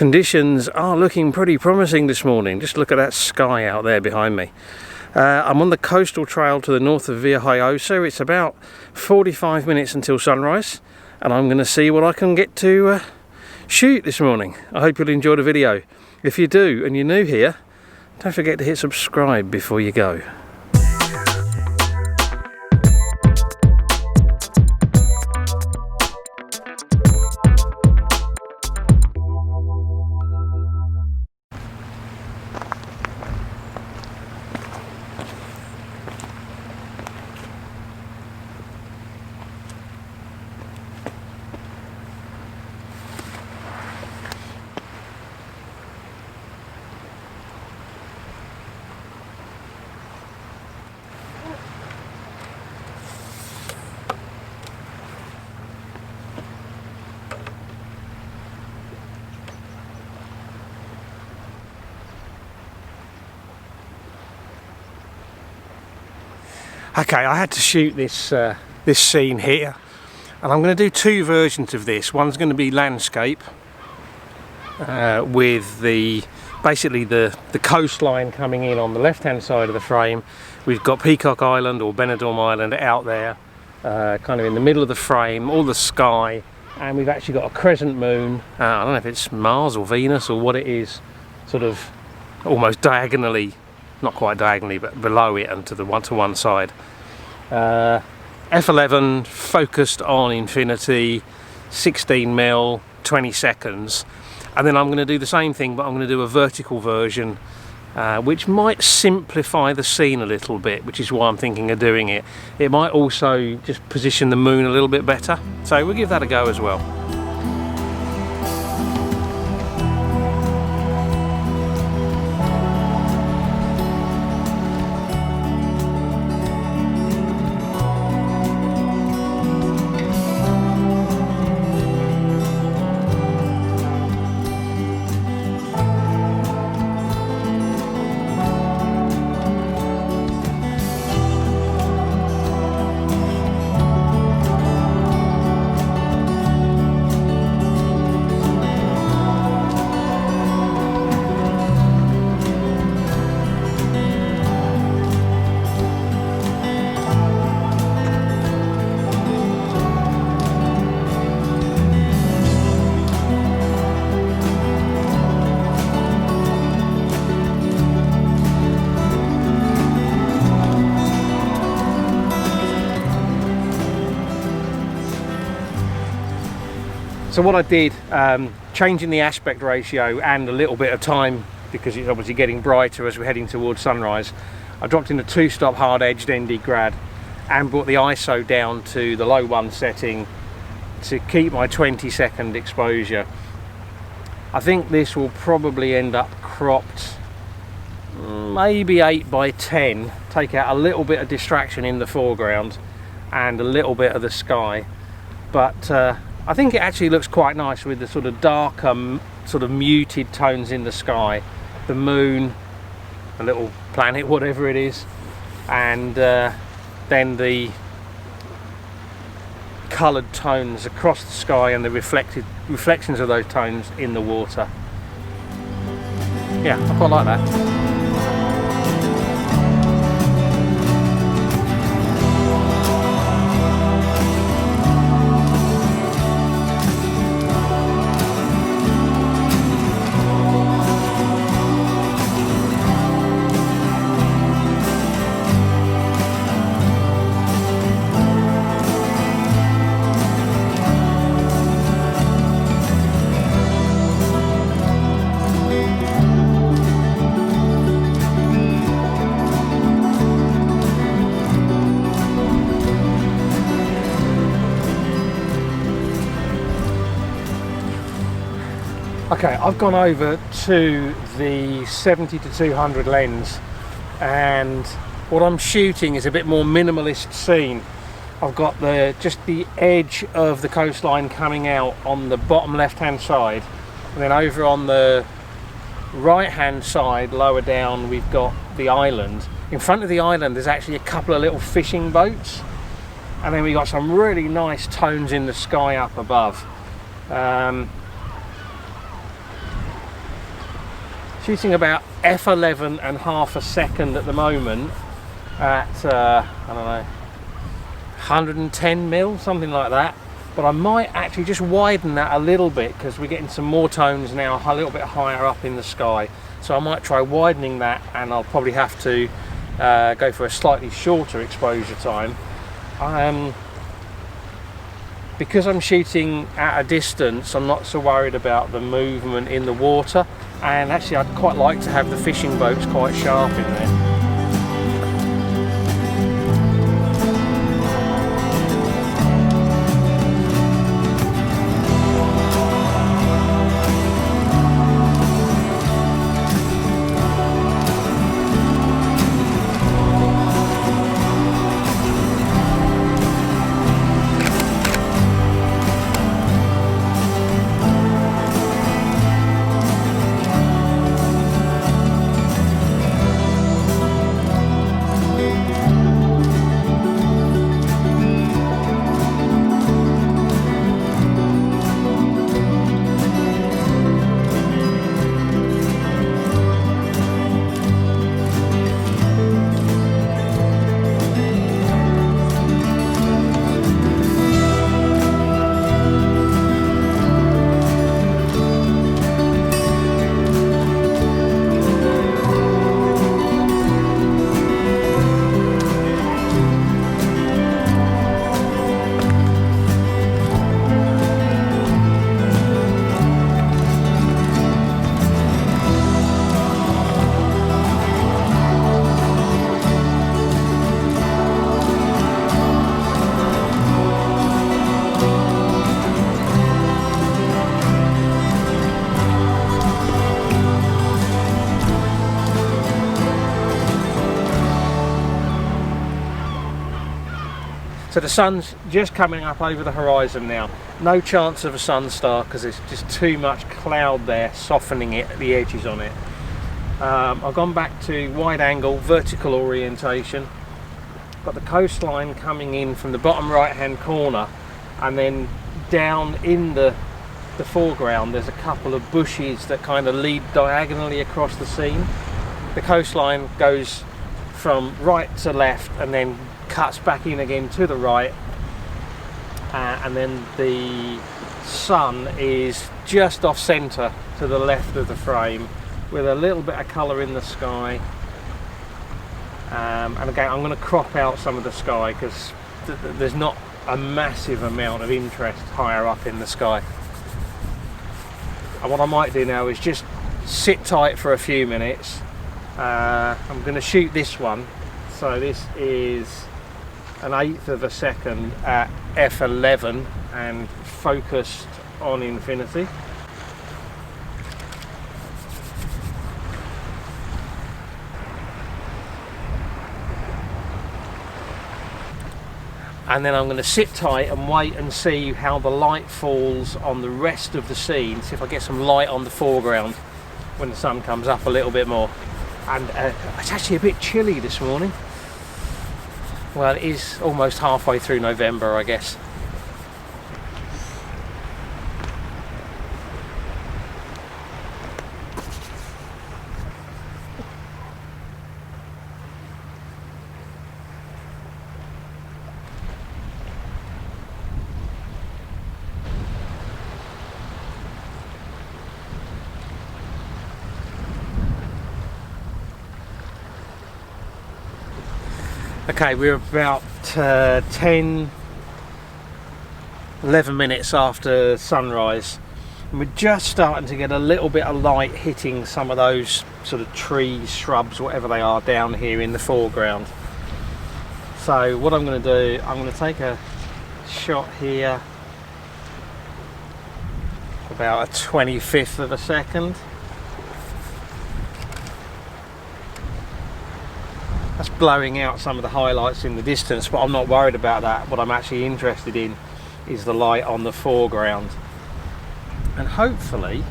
Conditions are looking pretty promising this morning. Just look at that sky out there behind me. I'm on the coastal trail to the north of Villajoyosa. It's about 45 minutes until sunrise, and I'm going to see what I can get to shoot this morning. I hope you'll enjoy the video. If you do and you're new here, don't forget to hit subscribe before you go. Okay, I had to shoot this scene here, and I'm going to do two versions of this. One's going to be landscape with basically the coastline coming in on the left-hand side of the frame. We've got Peacock Island or Benidorm Island out there, kind of in the middle of the frame, all the sky, and we've actually got a crescent moon. I don't know if it's Mars or Venus or what it is, sort of almost diagonally. Not quite diagonally, but below it and to one side. F11 focused on infinity, 16mm, 20 seconds, and then I'm going to do the same thing, but I'm going to do a vertical version, which might simplify the scene a little bit, which is why I'm thinking of doing it. It might also just position the moon a little bit better, so we'll give that a go as well. So what I did, changing the aspect ratio and a little bit of time, because it's obviously getting brighter as we're heading towards sunrise, I dropped in a 2-stop hard-edged ND grad and brought the ISO down to the low 1 setting to keep my 20-second exposure. I think this will probably end up cropped maybe 8x10, take out a little bit of distraction in the foreground and a little bit of the sky, but I think it actually looks quite nice with the sort of darker, sort of muted tones in the sky, the moon, a little planet, whatever it is, and then the coloured tones across the sky and the reflections of those tones in the water. Yeah, I quite like that. Okay, I've gone over to the 70-200 lens, and what I'm shooting is a bit more minimalist scene. I've got just the edge of the coastline coming out on the bottom left hand side, and then over on the right hand side lower down we've got the island. In front of the island there's actually a couple of little fishing boats, and then we got some really nice tones in the sky up above. Shooting about f11 and half a second at the moment at I don't know, 110 mil, something like that. But I might actually just widen that a little bit because we're getting some more tones now a little bit higher up in the sky. So I might try widening that, and I'll probably have to go for a slightly shorter exposure time. Because I'm shooting at a distance, I'm not so worried about the movement in the water, and actually I'd quite like to have the fishing boats quite sharp in there. So the sun's just coming up over the horizon now. No chance of a sun star because there's just too much cloud there softening it, the edges on it. I've gone back to wide angle, vertical orientation. Got the coastline coming in from the bottom right hand corner, and then down in the foreground there's a couple of bushes that kind of lead diagonally across the scene. The coastline goes from right to left and then cuts back in again to the right, and then the sun is just off centre to the left of the frame with a little bit of colour in the sky. And again, I'm going to crop out some of the sky because there's not a massive amount of interest higher up in the sky. And what I might do now is just sit tight for a few minutes. I'm going to shoot this one. So this is an 1/8 of a second at f11 and focused on infinity. And then I'm going to sit tight and wait and see how the light falls on the rest of the scene, see if I get some light on the foreground when the sun comes up a little bit more. And it's actually a bit chilly this morning. Well, it is almost halfway through November, I guess. Okay, we're about 10, 11 minutes after sunrise, and we're just starting to get a little bit of light hitting some of those sort of trees, shrubs, whatever they are down here in the foreground. So what I'm going to do, I'm going to take a shot here, about a 25th of a second. That's blowing out some of the highlights in the distance, but I'm not worried about that. What I'm actually interested in is the light on the foreground, and hopefully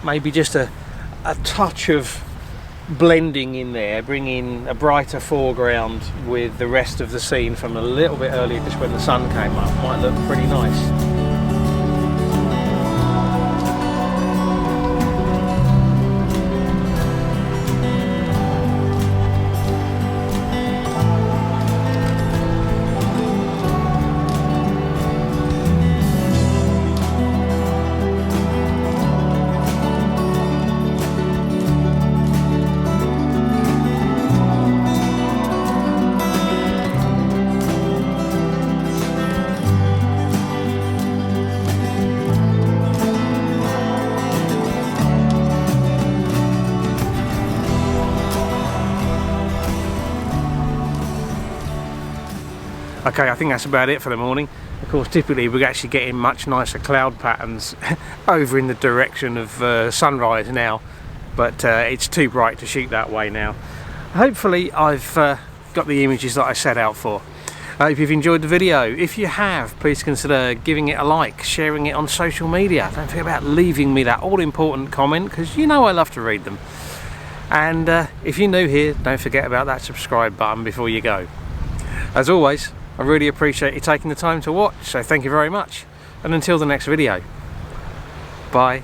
maybe just a touch of blending in there, bringing a brighter foreground with the rest of the scene from a little bit earlier, just when the sun came up, might look pretty nice. Okay, I think that's about it for the morning. Of course, typically we're actually getting much nicer cloud patterns over in the direction of sunrise now, but it's too bright to shoot that way now. Hopefully I've got the images that I set out for. I hope you've enjoyed the video. If you have, please consider giving it a like, sharing it on social media. Don't forget about leaving me that all-important comment, because you know I love to read them. And if you're new here, don't forget about that subscribe button before you go. As always, I really appreciate you taking the time to watch, so thank you very much. And until the next video, bye.